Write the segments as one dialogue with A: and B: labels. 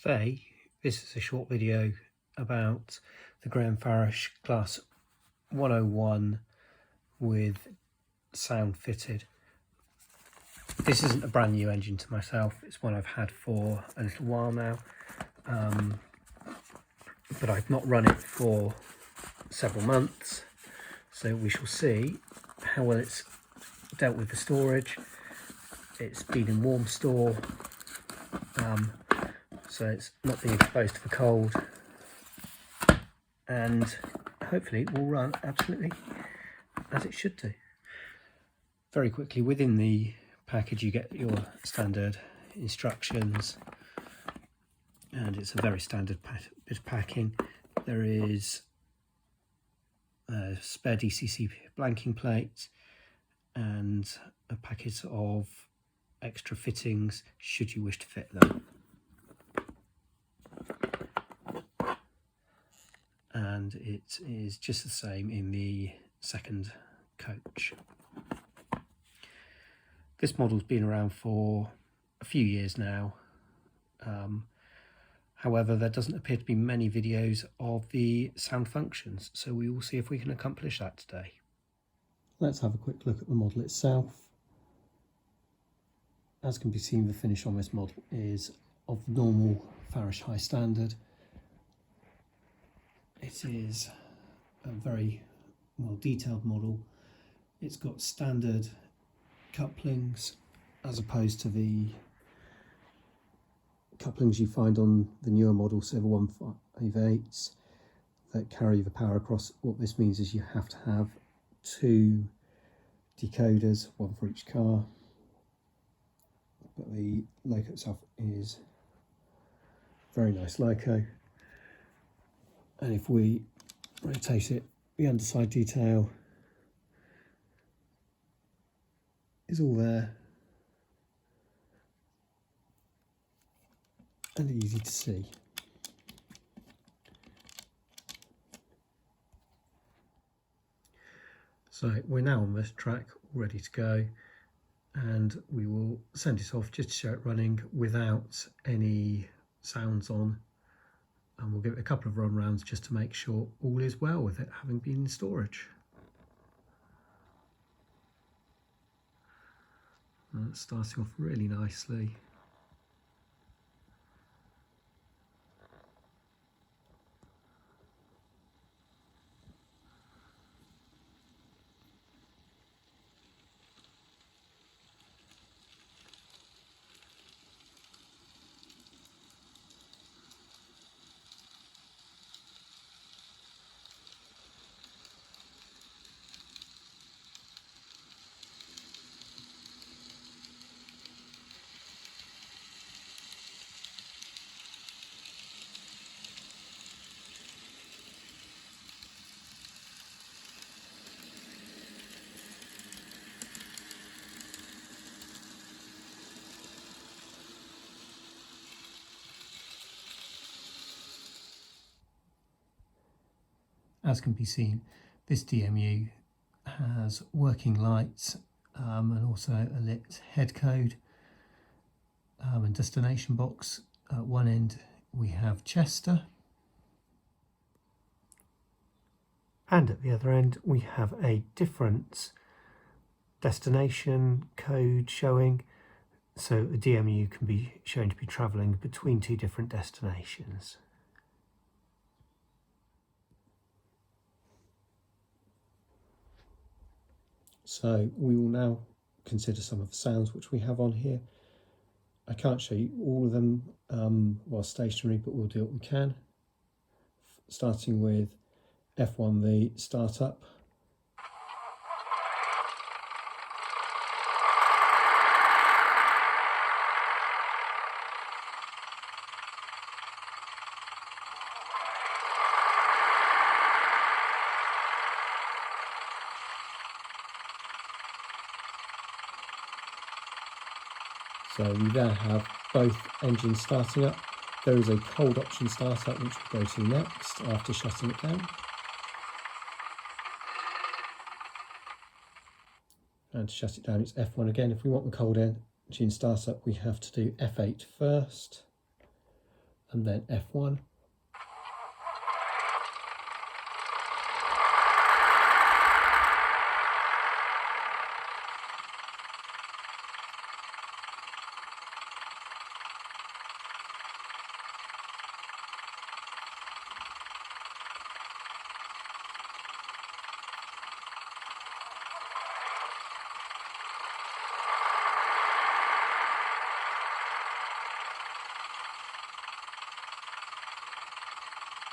A: Today, this is a short video about the Graham Farish Class 101 with sound fitted. This isn't a brand new engine to myself, it's one I've had for a little while now, but I've not run it for several months, so we shall see how well it's dealt with the storage. It's been in warm store, so it's not being exposed to the cold, and hopefully it will run absolutely as it should do. Very quickly, within the package you get your standard instructions, and it's a very standard bit of packing. There is a spare DCC blanking plate and a packet of extra fittings should you wish to fit them. And it is just the same in the second coach. This model's been around for a few years now. However, there doesn't appear to be many videos of the sound functions, so we will see if we can accomplish that today. Let's have a quick look at the model itself. As can be seen, the finish on this model is of normal Farish high standard. It is a very well detailed model. It's got standard couplings as opposed to the couplings you find on the newer model Silver 158s that carry the power across. What this means is you have to have two decoders, one for each car. But the loco itself is very nice loco, and if we rotate it, the underside detail is all there and easy to see. So we're now on this track, ready to go, and we will send it off just to show it running without any sounds on, and we'll give it a couple of run rounds just to make sure all is well with it having been in storage. And it's starting off really nicely. As can be seen, this DMU has working lights and also a lit head code and destination box. At one end we have Chester, and at the other end we have a different destination code showing, so a DMU can be shown to be travelling between two different destinations. So we will now consider some of the sounds which we have on here. I can't show you all of them while stationary, but we'll do what we can. Starting with F1, the startup. So we there have both engines starting up. There is a cold option startup which we'll go to next after shutting it down. And to shut it down it's F1 again. If we want the cold engine startup we have to do F8 first. and then F1.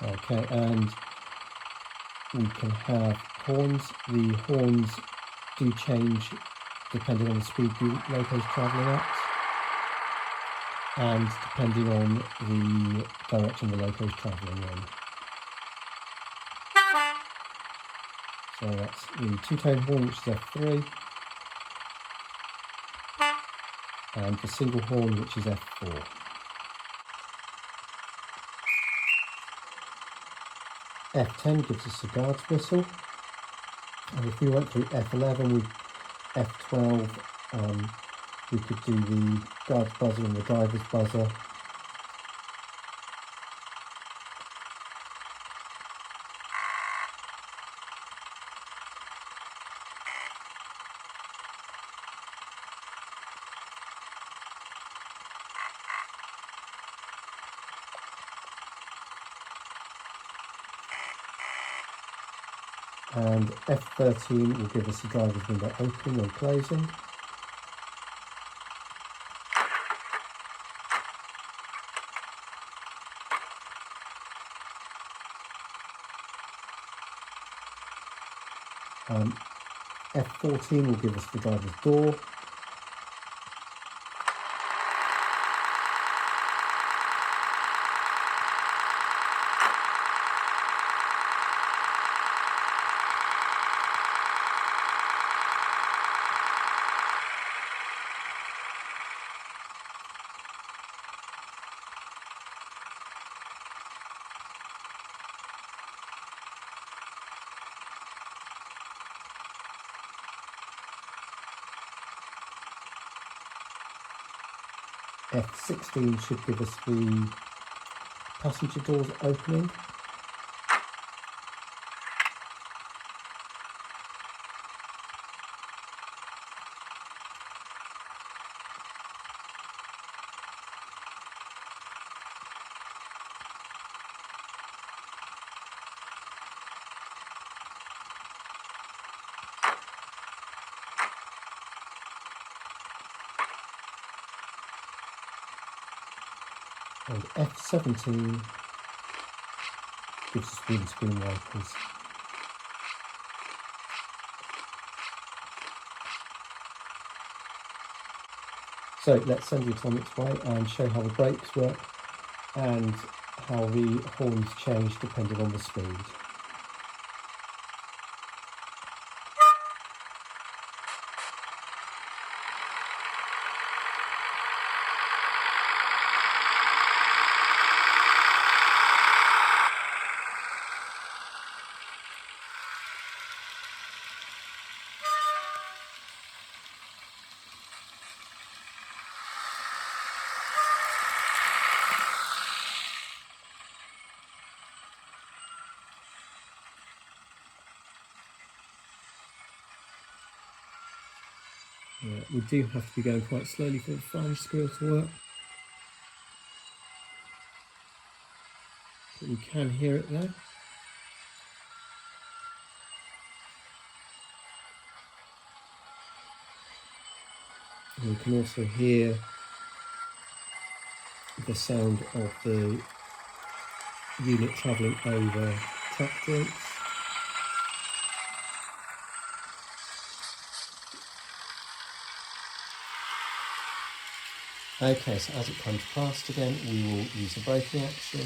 A: Okay, and we can have horns. The horns do change depending on the speed the loco is travelling at, and depending on the direction the loco is travelling in. So that's the two-tone horn, which is F3, and the single horn, which is F4. F10 gives us a guard's whistle, and if we went through F11, F12, we could do the guard's buzzer and the driver's buzzer. And F13 will give us the driver's window opening and closing. F14 will give us the driver's door. F16 should give us the passenger doors opening. And F17 gives us windscreen wipers. So let's send it on its way and show how the brakes work and how the horns change depending on the speed. We do have to be going quite slowly for the flange squeal to work, but we can hear it there. And we can also hear the sound of the unit travelling over track joints. Okay, so as it comes past again, we will use the braking action.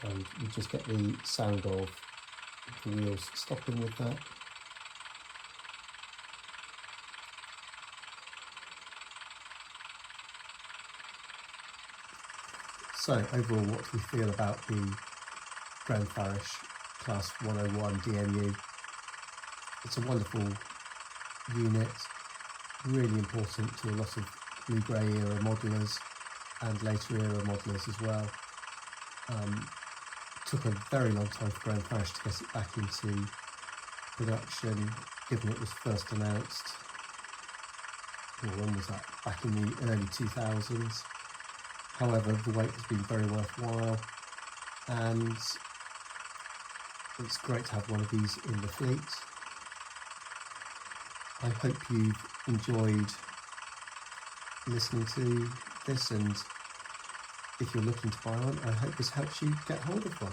A: And you just get the sound of the wheels stopping with that. So overall, what do we feel about the Graham Farish Class 101 DMU? It's a wonderful unit, really important to a lot of Blue Grey era modellers and later era modellers as well. Took a very long time for Graham Farish to get it back into production, given it was first announced, well, when was that? Back in the early 2000s. However, the weight has been very worthwhile, and it's great to have one of these in the fleet. I hope you've enjoyed listening to this, and if you're looking to buy one, I hope this helps you get hold of one.